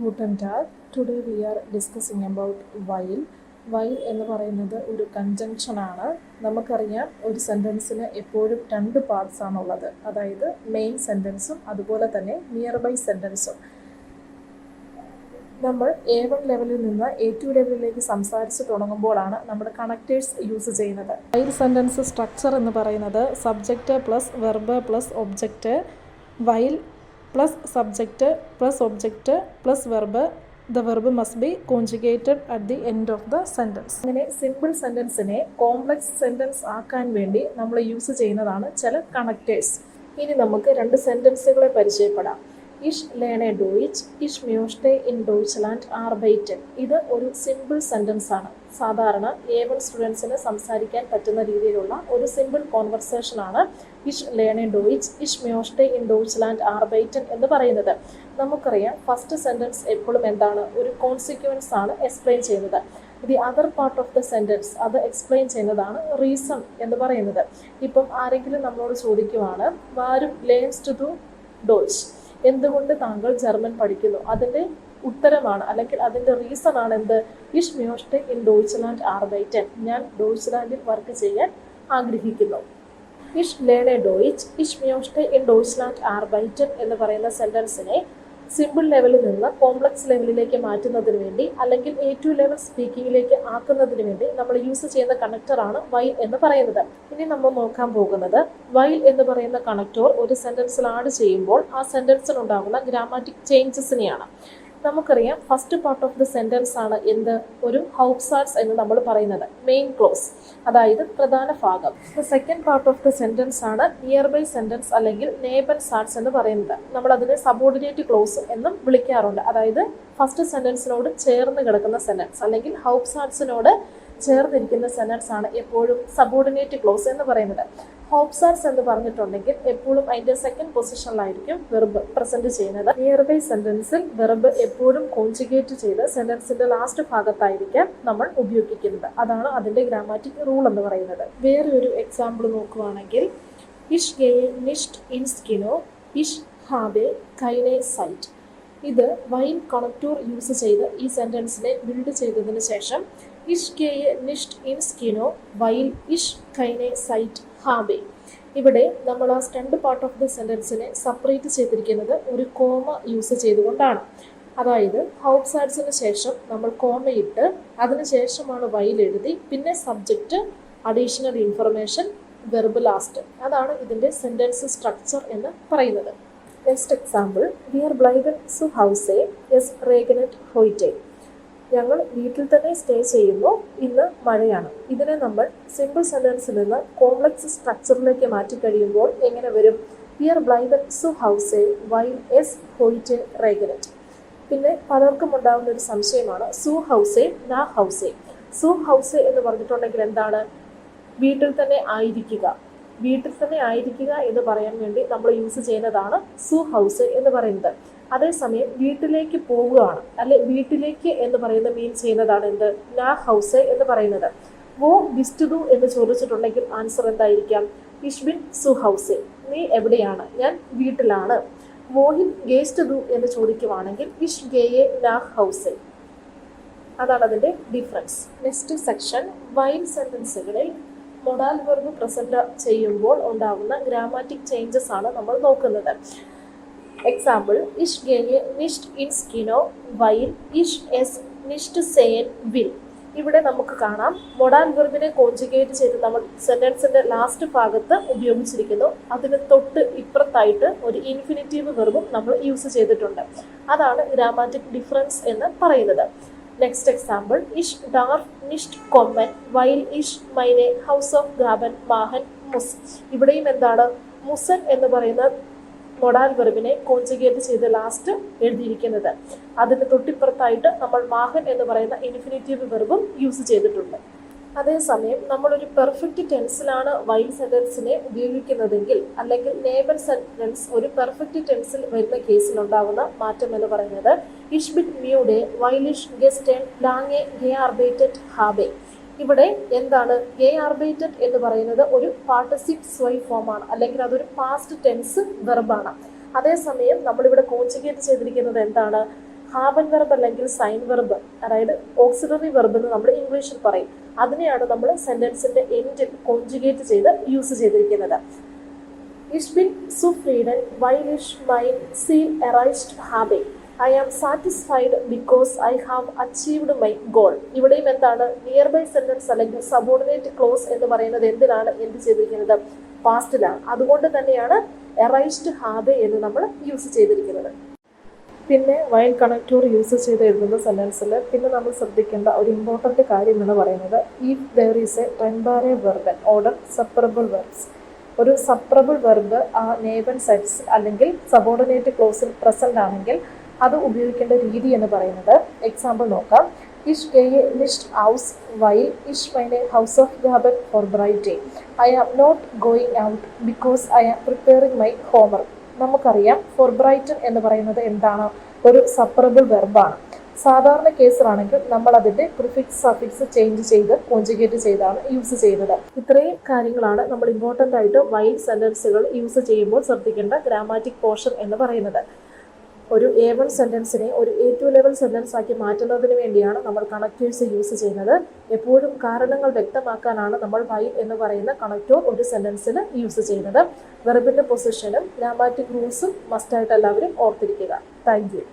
Guten Tag. Today we are discussing about while. While എന്ന് പറയുന്നത് ഒരു കൺജങ്ഷൻ ആണ്. നമുക്കറിയാം ഒരു സെൻറ്റൻസിന് എപ്പോഴും രണ്ട് പാർട്സ് ആണുള്ളത്, അതായത് മെയിൻ സെൻറ്റൻസും അതുപോലെ തന്നെ നിയർ ബൈ സെൻറ്റൻസും. നമ്മൾ A1 ലെവലിൽ നിന്ന് A2 ലെവലിലേക്ക് സംസാരിച്ച് തുടങ്ങുമ്പോഴാണ് നമ്മൾ കണക്റ്റേഴ്സ് യൂസ് ചെയ്യുന്നത്. വൈൽ സെൻറ്റൻസ് സ്ട്രക്ചർ എന്ന് പറയുന്നത് subject plus verb plus object, while plus subject plus object plus verb. The verb must be conjugated at the end of the sentence. അങ്ങനെ സിമ്പിൾ സെൻറ്റൻസിനെ കോംപ്ലക്സ് സെൻറ്റൻസ് ആക്കാൻ വേണ്ടി നമ്മൾ use ചെയ്യുന്നതാണ് ചില connectors. ഇനി നമുക്ക് രണ്ട് സെൻറ്റൻസുകളെ പരിചയപ്പെടാം. ഇഷ് ലേണെ ഡോയിച്ച്, ഇഷ് മ്യൂഷ്ടെ ഇൻ ഡോയ്ച്ച്ലാൻഡ് ആർബൈറ്റൻ. ഇത് ഒരു സിമ്പിൾ സെൻറ്റൻസ് ആണ്. സാധാരണ A1 സ്റ്റുഡൻസിന് സംസാരിക്കാൻ പറ്റുന്ന രീതിയിലുള്ള ഒരു സിമ്പിൾ കോൺവെർസേഷൻ ആണ് ഇഷ് ലേണെ ഡോയിച്ച്, ഇഷ് മ്യൂഷ്ടെ ഇൻ ഡോയ്ച്ച്ലാൻഡ് ആർബൈറ്റൻ എന്ന് പറയുന്നത്. നമുക്കറിയാം ഫസ്റ്റ് സെൻറ്റൻസ് എപ്പോഴും എന്താണ്, ഒരു കോൺസിക്വൻസ് ആണ് എക്സ്പ്ലെയിൻ ചെയ്യുന്നത്. The other part of the sentence അത് എക്സ്പ്ലെയിൻ ചെയ്യുന്നതാണ് റീസൺ എന്ന് പറയുന്നത്. ഇപ്പം ആരെങ്കിലും നമ്മളോട് ചോദിക്കുവാണ് വാരും ലേൺസ് ടു ഡു ഡോയ്ച്ച്, എന്തുകൊണ്ട് താങ്കൾ ജർമ്മൻ പഠിക്കുന്നു, അതിൻ്റെ ഉത്തരമാണ് അല്ലെങ്കിൽ അതിൻ്റെ റീസൺ ആണ് എന്ത്, ഇഷ് മ്യൂഷ്ടെ ഇൻ ഡോയ്ച്ച്ലാൻഡ് ആർബൈറ്റൻ, ഞാൻ ഡോയ്ച്ച്ലാൻഡിൽ വർക്ക് ചെയ്യാൻ ആഗ്രഹിക്കുന്നു. ഇഷ് ലേണെ ഡോയിച്ച്, ഇഷ് മ്യൂഷ്ടെ ഇൻ ഡോയ്ച്ച്ലാൻഡ് ആർബൈറ്റൻ എന്ന് പറയുന്ന സെൻറ്റൻസിനെ സിമ്പിൾ ലെവലിൽ നിന്ന് കോംപ്ലക്സ് ലെവലിലേക്ക് മാറ്റുന്നതിന് വേണ്ടി അല്ലെങ്കിൽ A2 ലെവൽ സ്പീക്കിങ്ങിലേക്ക് ആക്കുന്നതിന് വേണ്ടി നമ്മൾ യൂസ് ചെയ്യുന്ന കണക്ടറാണ് വൈൽ എന്ന് പറയുന്നത്. ഇനി നമ്മൾ നോക്കാൻ പോകുന്നത് വൈൽ എന്ന് പറയുന്ന കണക്ടർ ഒരു സെൻറ്റൻസിൽ ആഡ് ചെയ്യുമ്പോൾ ആ സെൻറ്റൻസിനുണ്ടാകുന്ന ഗ്രാമാറ്റിക് ചേഞ്ചസിനെയാണ്. നമുക്കറിയാം first part of the sentence ആണ് എന്ത്, ഒരു ഹൗപ്സാറ്റ്സ് എന്ന് നമ്മൾ പറയുന്നത്, മെയിൻ ക്ലോസ്, അതായത് പ്രധാന ഭാഗം. Second part of the sentence ആണ് നിയർ ബൈ സെൻറ്റൻസ് അല്ലെങ്കിൽ നേബർ സാറ്റ്സ് എന്ന് പറയുന്നത്. നമ്മൾ അതിനെ സബോർഡിനേറ്റ് ക്ലോസ് എന്നും വിളിക്കാറുണ്ട്. അതായത് ഫസ്റ്റ് സെൻറ്റൻസിനോട് ചേർന്ന് കിടക്കുന്ന സെൻറ്റൻസ് അല്ലെങ്കിൽ ഹൗപ്സാറ്റ്സിനോട് ചേർന്നിരിക്കുന്ന സെൻറ്റൻസ് ആണ് എപ്പോഴും സബോർഡിനേറ്റ് ക്ലോസ് എന്ന് പറയുന്നത്. ഹോപ്സാറ്റ്സ് എന്ന് പറഞ്ഞിട്ടുണ്ടെങ്കിൽ എപ്പോഴും അതിൻ്റെ സെക്കൻഡ് പൊസിഷനിലായിരിക്കും വെർബ് പ്രസന്റ് ചെയ്യുന്നത്. നിയർ ബൈ സെൻറ്റൻസിൽ വെർബ് എപ്പോഴും കോൺജുഗേറ്റ് ചെയ്ത് സെൻറ്റൻസിൻ്റെ ലാസ്റ്റ് ഭാഗത്തായിരിക്കാം നമ്മൾ ഉപയോഗിക്കുന്നത്. അതാണ് അതിൻ്റെ ഗ്രാമാറ്റിക് റൂൾ എന്ന് പറയുന്നത്. വേറെ ഒരു എക്സാമ്പിൾ നോക്കുകയാണെങ്കിൽ ഇഷ് ഗെയെ നിഷ്ട് ഇൻസ്കിനോ, ഇഷ് ഹാബെ കൈനെ സൈറ്റ്. ഇത് വൈൽ കണക്ടൂർ യൂസ് ചെയ്ത് ഈ സെൻറ്റൻസിനെ ബിൽഡ് ചെയ്തതിന് ശേഷം ഇഷ് ഗെയെ നിഷ്ട് ഇൻസ്കിനോ വൈൽ ഇഷ് കൈനെ സൈറ്റ് ഹാബെ. ഇവിടെ നമ്മൾ ആ രണ്ട് പാർട്ട് ഓഫ് ദ സെൻറ്റൻസിനെ സെപ്പറേറ്റ് ചെയ്തിരിക്കുന്നത് ഒരു കോമ യൂസ് ചെയ്തുകൊണ്ടാണ്. അതായത് ഹൗപ്സാറ്റ്സിന് ശേഷം നമ്മൾ കോമയിട്ട് അതിനുശേഷമാണ് വൈൽ എഴുതി പിന്നെ subject, additional information, verb last. അതാണ് ഇതിൻ്റെ സെൻറ്റൻസ് സ്ട്രക്ചർ എന്ന് പറയുന്നത്. നെക്സ്റ്റ് എക്സാമ്പിൾ, വിയർ ബ്ലൈബൻ സു ഹൗസെ എസ് റേഗനറ്റ് ഹോയിറ്റെ. ഞങ്ങൾ വീട്ടിൽ തന്നെ സ്റ്റേ ചെയ്യുന്നു, ഇന്ന് മഴയാണ്. ഇതിനെ നമ്മൾ സിമ്പിൾ സെൻറ്റൻസിൽ നിന്ന് കോംപ്ലക്സ് സ്ട്രക്ചറിലേക്ക് മാറ്റിക്കഴിയുമ്പോൾ എങ്ങനെ വരും, വിയർ ബ്ലൈബൻ സു ഹൗസെ വൈൽ എസ് ഹോയിറ്റെ റേഗനറ്റ്. പിന്നെ പലർക്കും ഉണ്ടാകുന്ന ഒരു സംശയമാണ് സു ഹൗസെ നാ ഹൗസെ. സു ഹൗസെ എന്ന് പറഞ്ഞിട്ടുണ്ടെങ്കിൽ എന്താണ്, വീട്ടിൽ തന്നെ ആയിരിക്കുക. വീട്ടിൽ തന്നെ ആയിരിക്കുക എന്ന് പറയാൻ വേണ്ടി നമ്മൾ യൂസ് ചെയ്യുന്നതാണ് സു ഹൗസ് എന്ന് പറയുന്നത്. അതേസമയം വീട്ടിലേക്ക് പോവുകയാണ് അല്ലെ വീട്ടിലേക്ക് എന്ന് പറയുന്നത് മീൻ ചെയ്യുന്നതാണ് എന്ത്, നാ ഹൗസ് എന്ന് പറയുന്നത്. വോ ബിസ്റ്റുദു എന്ന് ചോദിച്ചിട്ടുണ്ടെങ്കിൽ ആൻസർ എന്തായിരിക്കാം, ഇഷ് ബിൻ സു ഹൗസെ, നീ എവിടെയാണ്, ഞാൻ വീട്ടിലാണ്. വോഹിൻ ഗേസ്റ്റുദു എന്ന് ചോദിക്കുവാണെങ്കിൽ ഇഷ് ഗേയെ നാ ഹൗസെ. അതാണ് അതിൻ്റെ ഡിഫറൻസ്. നെക്സ്റ്റ് സെക്ഷൻ, വൈൽ സെൻറ്റൻസുകളിൽ മൊഡാൽ വെർബ് പ്രസന്റ് ചെയ്യുമ്പോൾ ഉണ്ടാകുന്ന ഗ്രാമാറ്റിക് ചേഞ്ചസ് ആണ് നമ്മൾ നോക്കുന്നത്. എക്സാമ്പിൾ, ഇഷ് ഗെയെ നിഷ്ട് ഇൻസ്കിനോ വൈൽ ഇഷ് എസ് നിഷ്ട് സെയൻ വിൽ. ഇവിടെ നമുക്ക് കാണാം മൊഡാൽ വെർബിനെ കോൺജുഗേറ്റ് ചെയ്ത് നമ്മൾ സെൻറ്റൻസിൻ്റെ ലാസ്റ്റ് ഭാഗത്ത് ഉപയോഗിച്ചിരിക്കുന്നു. അതിന് തൊട്ട് ഇപ്പുറത്തായിട്ട് ഒരു ഇൻഫിനിറ്റീവ് വെർബും നമ്മൾ യൂസ് ചെയ്തിട്ടുണ്ട്. അതാണ് ഗ്രാമാറ്റിക് ഡിഫറൻസ് എന്ന് പറയുന്നത്. നെക്സ്റ്റ് എക്സാമ്പിൾ, ഇഷ് ഡാർഫ് നിഷ്ട് കൊമ്മൻ വൈൽ ഇഷ് മൈനെ ഹൗസ് ഓഫ് ഗാബൻ മാഹൻ മുസ്. ഇവിടെയും എന്താണ്, മുസൻ എന്ന് പറയുന്ന മൊഡാൽ വെർബിനെ കോൺജുഗേറ്റ് ചെയ്ത് ലാസ്റ്റ് എഴുതിയിരിക്കുന്നത്. അതിന് തൊട്ടിപ്പുറത്തായിട്ട് നമ്മൾ മാഹൻ എന്ന് പറയുന്ന ഇൻഫിനിറ്റീവ് വെർബും യൂസ് ചെയ്തിട്ടുണ്ട്. അതേസമയം നമ്മളൊരു പെർഫെക്റ്റ് ടെൻസിലാണ് വൈൽ സെൻറ്റൻസിനെ ഉപയോഗിക്കുന്നതെങ്കിൽ അല്ലെങ്കിൽ നേബർ സെൻറ്റൻസ് ഒരു പെർഫെക്റ്റ് ടെൻസിൽ വരുന്ന കേസിലുണ്ടാകുന്ന മാറ്റം എന്ന് പറയുന്നത് ഇഷ് ബിൻ മ്യൂഡെ വൈലിഷ് ഗെസ്റ്റേൺ ലാങ്ങെ ഗെ ആർബൈറ്റഡ് ഹാബെ. ഇവിടെ എന്താണ്, ഗെ ആർബൈറ്റഡ് എന്ന് പറയുന്നത് ഒരു പാർട്ടിസിപ്പ് സ്വൈ ഫോമാണ് അല്ലെങ്കിൽ അതൊരു പാസ്റ്റ് ടെൻസ് വെർബാണ്. അതേസമയം നമ്മളിവിടെ കോൺജുഗേറ്റ് ചെയ്തിരിക്കുന്നത് എന്താണ്, ഹാവൻ വെർബ് അല്ലെങ്കിൽ സൈൻ വെർബ്, അതായത് ഓക്സിലറി വെർബ് എന്ന് നമ്മൾ ഇംഗ്ലീഷിൽ പറയും. അതിനെയാണ് നമ്മൾ സെന്റൻസിന്റെ എൻഡിൽ കോൺജുഗേറ്റ് ചെയ്ത് യൂസ് ചെയ്തിരിക്കുന്നത്. Ich bin zufrieden, weil ich mein Ziel erreicht habe. I am satisfied because I have achieved my goal. ഇവിടെയും എന്താണ്, നിയർ ബൈ സെന്റൻസ് അല്ലെങ്കിൽ സബോർഡിനേറ്റ് ക്ലോസ് എന്ന് പറയുന്നത് എന്തിനാണ് എന്ത് ചെയ്തിരിക്കുന്നത്, പാസ്റ്റിലാണ്. അതുകൊണ്ട് തന്നെയാണ് എറൈസ്ഡ് ഹാബ് എന്ന് നമ്മൾ യൂസ് ചെയ്തിരിക്കുന്നത്. പിന്നെ വൈൽ കണക്ടൂർ യൂസ് ചെയ്ത് എഴുതുന്ന സെന്റൻസിൽ പിന്നെ നമ്മൾ ശ്രദ്ധിക്കേണ്ട ഒരു ഇമ്പോർട്ടൻ്റ് കാര്യം എന്ന് പറയുന്നത്, if there is a temporary verb order separable verbs. ഒരു സപ്പറബിൾ വെർബ് ആ നേബൻ സെൻസ് അല്ലെങ്കിൽ സബോർഡിനേറ്റ് ക്ലോസിൽ പ്രസന്റ് ആണെങ്കിൽ അത് ഉപയോഗിക്കേണ്ട രീതി എന്ന് പറയുന്നത്, എക്സാമ്പിൾ നോക്കാം. ഇഷ് ഗെയെ നിഷ്ട് ഔസ് വൈൽ ഇഷ് മൈനെ ഹൗസ് ഓഫ് ഗാബൻ ഫോർ ബ്രൈറ്റ്. I am not going out because I am preparing my homework. നമുക്കറിയാം ഫോർ ബ്രൈറ്റൻ എന്ന് പറയുന്നത് എന്താണ്, ഒരു സപ്പറബിൾ വെർബാണ്. സാധാരണ കേസിലാണെങ്കിൽ നമ്മൾ അതിൻ്റെ പ്രിഫിക്സ് സഫിക്സ് ചേഞ്ച് ചെയ്ത് കോൺജുഗേറ്റ് ചെയ്താണ് യൂസ് ചെയ്യുന്നത്. ഇത്രയും കാര്യങ്ങളാണ് നമ്മൾ ഇമ്പോർട്ടൻ്റ് ആയിട്ട് വൈൽ സെൻറ്റൻസുകൾ യൂസ് ചെയ്യുമ്പോൾ ശ്രദ്ധിക്കേണ്ട ഗ്രാമാറ്റിക് പോർഷൻ എന്ന് പറയുന്നത്. ഒരു A1 സെൻറ്റൻസിനെ ഒരു A2 ലെവൽ സെൻറ്റൻസ് ആക്കി മാറ്റുന്നതിന് വേണ്ടിയാണ് നമ്മൾ കണക്റ്റേഴ്സ് യൂസ് ചെയ്യുന്നത്. എപ്പോഴും കാരണങ്ങൾ വ്യക്തമാക്കാനാണ് നമ്മൾ വൈൽ എന്ന് പറയുന്ന കണക്റ്റോർ ഒരു സെൻറ്റൻസിന് യൂസ് ചെയ്യുന്നത്. വെർബിൻ്റെ പൊസിഷനും ഗ്രാമാറ്റിക് റൂൾസും മസ്റ്റായിട്ട് എല്ലാവരും ഓർത്തിരിക്കുക. Thank you.